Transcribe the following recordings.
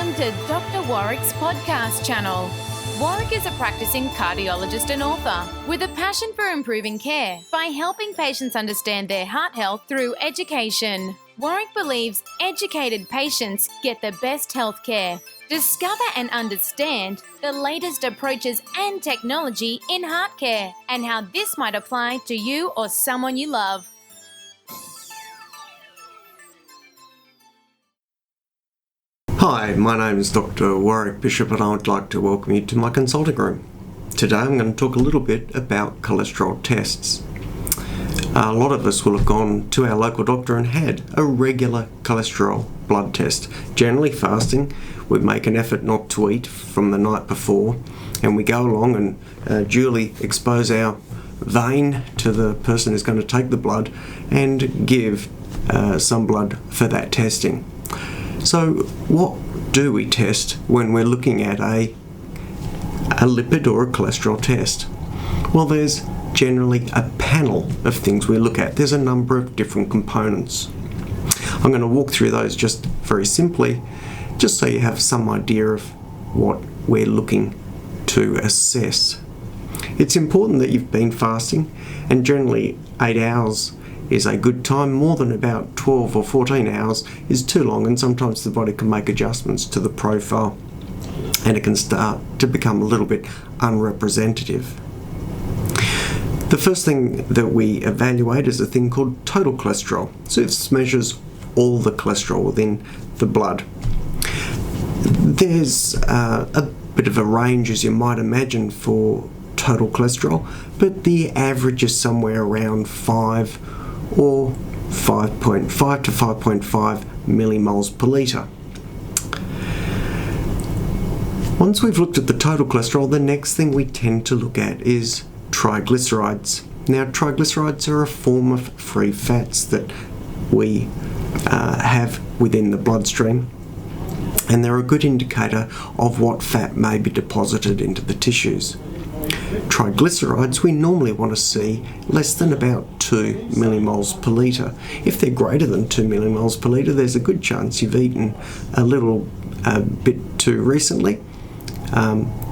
Welcome to Dr. Warrick's podcast channel. Warrick is a practicing cardiologist and author with a passion for improving care by helping patients understand their heart health through education. Warrick believes educated patients get the best health care. Discover and understand the latest approaches and technology in heart care and how this might apply to you or someone you love. Hi, my name is Dr. Warrick Bishop and I would like to welcome you to my consulting room. Today I'm going to talk a little bit about cholesterol tests. A lot of us will have gone to our local doctor and had a regular cholesterol blood test. Generally fasting, we make an effort not to eat from the night before and we go along and duly expose our vein to the person who's going to take the blood and give some blood for that testing. So what do we test when we're looking at a lipid or a cholesterol test? Well, there's generally a panel of things we look at. There's a number of different components. I'm going to walk through those just very simply, just so you have some idea of what we're looking to assess. It's important that you've been fasting, and generally 8 hours is a good time. More than about 12 or 14 hours is too long, and sometimes the body can make adjustments to the profile and it can start to become a little bit unrepresentative. The first thing that we evaluate is a thing called total cholesterol. So this measures all the cholesterol within the blood. There's a bit of a range, as you might imagine, for total cholesterol, but the average is somewhere around 5 or 5.5 to 5.5 millimoles per litre. Once we've looked at the total cholesterol, the next thing we tend to look at is triglycerides. Now, triglycerides are a form of free fats that we have within the bloodstream, and they're a good indicator of what fat may be deposited into the tissues. Triglycerides we normally want to see less than about 2 millimoles per litre. If they're greater than 2 millimoles per litre, there's a good chance you've eaten a little bit too recently,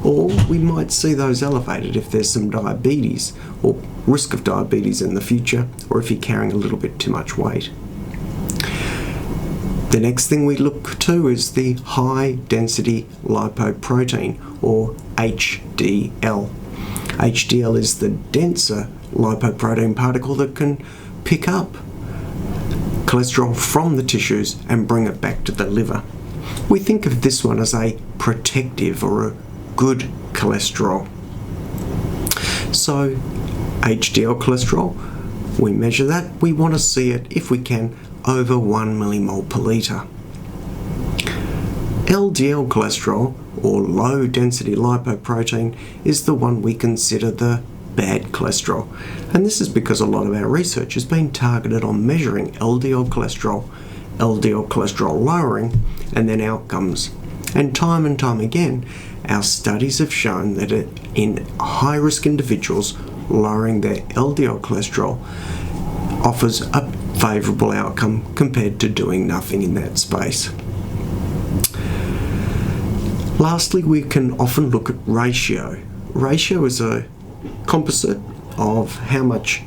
or we might see those elevated if there's some diabetes or risk of diabetes in the future, or if you're carrying a little bit too much weight. The next thing we look to is the high density lipoprotein, or HDL. HDL is the denser lipoprotein particle that can pick up cholesterol from the tissues and bring it back to the liver. We think of this one as a protective or a good cholesterol. So HDL cholesterol, we measure that. We want to see it, if we can, over 1 millimole per litre. LDL cholesterol, or low density lipoprotein, is the one we consider the bad cholesterol. And this is because a lot of our research has been targeted on measuring LDL cholesterol lowering, and then outcomes. And time again, our studies have shown that in high-risk individuals, lowering their LDL cholesterol offers a favourable outcome compared to doing nothing in that space. Lastly, we can often look at ratio. Ratio is a composite of how much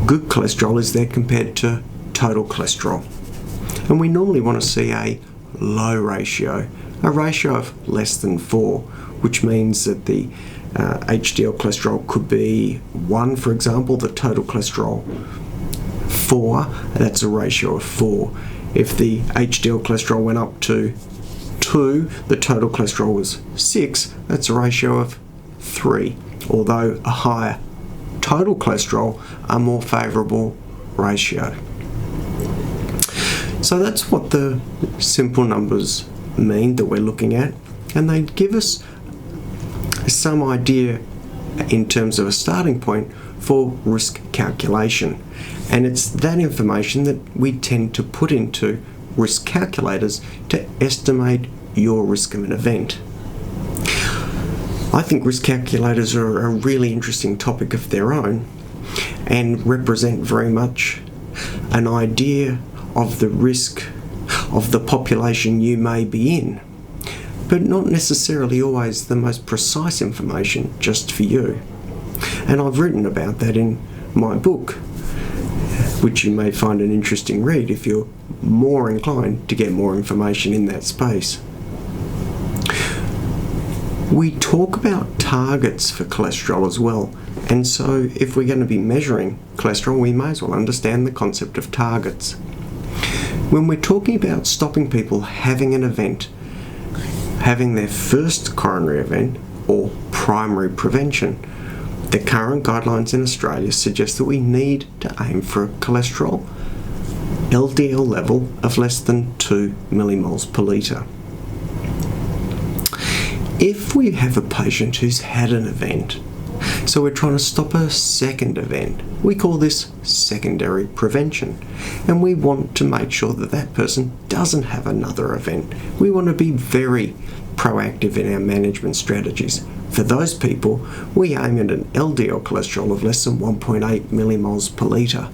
good cholesterol is there compared to total cholesterol. And we normally want to see a low ratio, a ratio of less than 4, which means that the HDL cholesterol could be 1, for example, the total cholesterol 4, that's a ratio of 4. If the HDL cholesterol went up to 2, the total cholesterol was 6, that's a ratio of 3, although a higher total cholesterol, a more favourable ratio. So that's what the simple numbers mean that we're looking at, and they give us some idea in terms of a starting point for risk calculation. And it's that information that we tend to put into risk calculators to estimate your risk of an event. I think risk calculators are a really interesting topic of their own and represent very much an idea of the risk of the population you may be in. but not necessarily always the most precise information just for you. And I've written about that in my book, which you may find an interesting read if you're more inclined to get more information in that space. We talk about targets for cholesterol as well, and so if we're going to be measuring cholesterol, we may as well understand the concept of targets. When we're talking about stopping people having an event, having their first coronary event or primary prevention, the current guidelines in Australia suggest that we need to aim for a cholesterol LDL level of less than 2 millimoles per litre. If we have a patient who's had an event, so we're trying to stop a second event, we call this secondary prevention, and we want to make sure that that person doesn't have another event. We want to be very proactive in our management strategies. For those people, we aim at an LDL cholesterol of less than 1.8 millimoles per litre.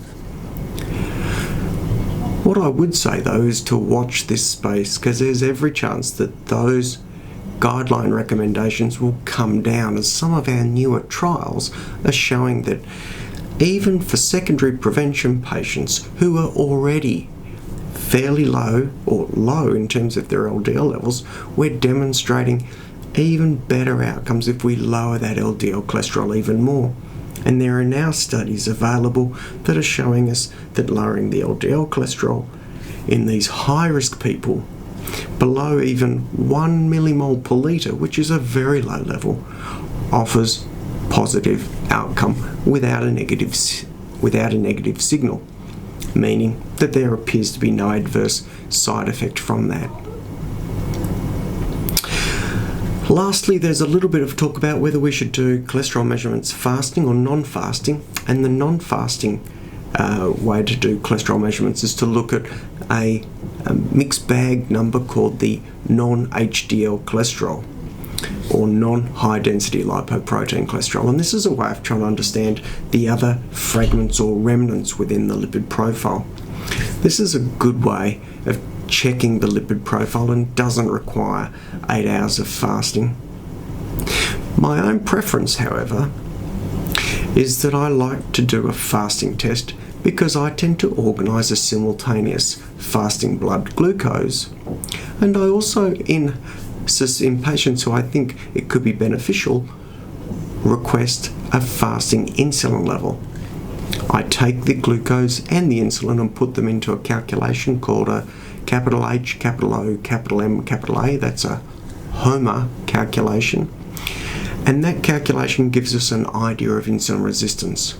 What I would say though is to watch this space, because there's every chance that those guideline recommendations will come down, as some of our newer trials are showing that even for secondary prevention patients who are already fairly low or low in terms of their LDL levels, we're demonstrating even better outcomes if we lower that LDL cholesterol even more. And there are now studies available that are showing us that lowering the LDL cholesterol in these high-risk people below even 1 millimole per litre, which is a very low level, offers positive outcome without a negative signal, meaning that there appears to be no adverse side effect from that. Lastly, there's a little bit of talk about whether we should do cholesterol measurements fasting or non-fasting, and the non-fasting way to do cholesterol measurements is to look at a mixed bag number called the non-HDL cholesterol, or non-high density lipoprotein cholesterol, and this is a way of trying to understand the other fragments or remnants within the lipid profile. This is a good way of checking the lipid profile and doesn't require 8 hours of fasting. My own preference, however, is that I like to do a fasting test because I tend to organise a simultaneous fasting blood glucose, and I also, in patients who I think it could be beneficial, request a fasting insulin level. I take the glucose and the insulin and put them into a calculation called a capital H, capital O, capital M, capital A. That's a HOMA calculation. And that calculation gives us an idea of insulin resistance.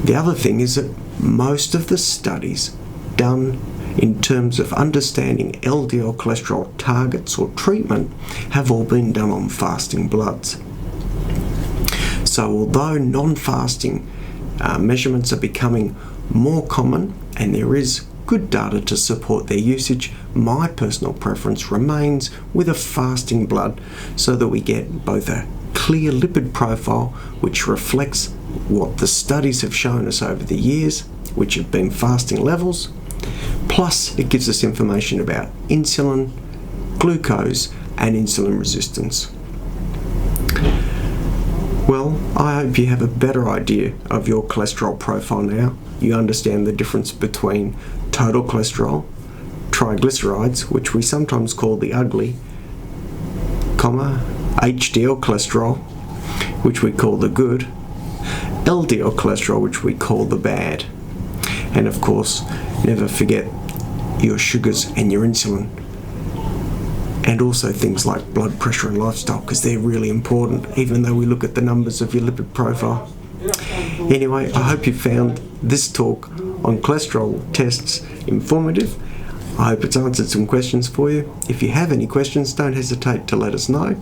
The other thing is that most of the studies done in terms of understanding LDL cholesterol targets or treatment have all been done on fasting bloods. So although non-fasting measurements are becoming more common and there is good data to support their usage, my personal preference remains with a fasting blood so that we get both a clear lipid profile which reflects what the studies have shown us over the years, which have been fasting levels, plus it gives us information about insulin, glucose and insulin resistance. Well, I hope you have a better idea of your cholesterol profile now. You understand the difference between total cholesterol, triglycerides, which we sometimes call the ugly, HDL cholesterol, which we call the good, LDL cholesterol, which we call the bad. And of course, never forget your sugars and your insulin, and also things like blood pressure and lifestyle, because they're really important, even though we look at the numbers of your lipid profile. Anyway, I hope you found this talk on cholesterol tests informative. I hope it's answered some questions for you. If you have any questions, don't hesitate to let us know.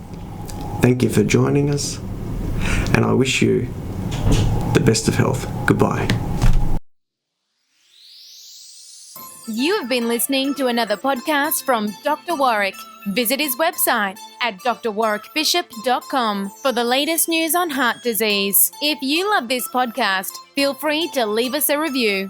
Thank you for joining us, and I wish you the best of health. Goodbye. You have been listening to another podcast from Dr. Warrick. Visit his website at drwarrickbishop.com for the latest news on heart disease. If you love this podcast, feel free to leave us a review.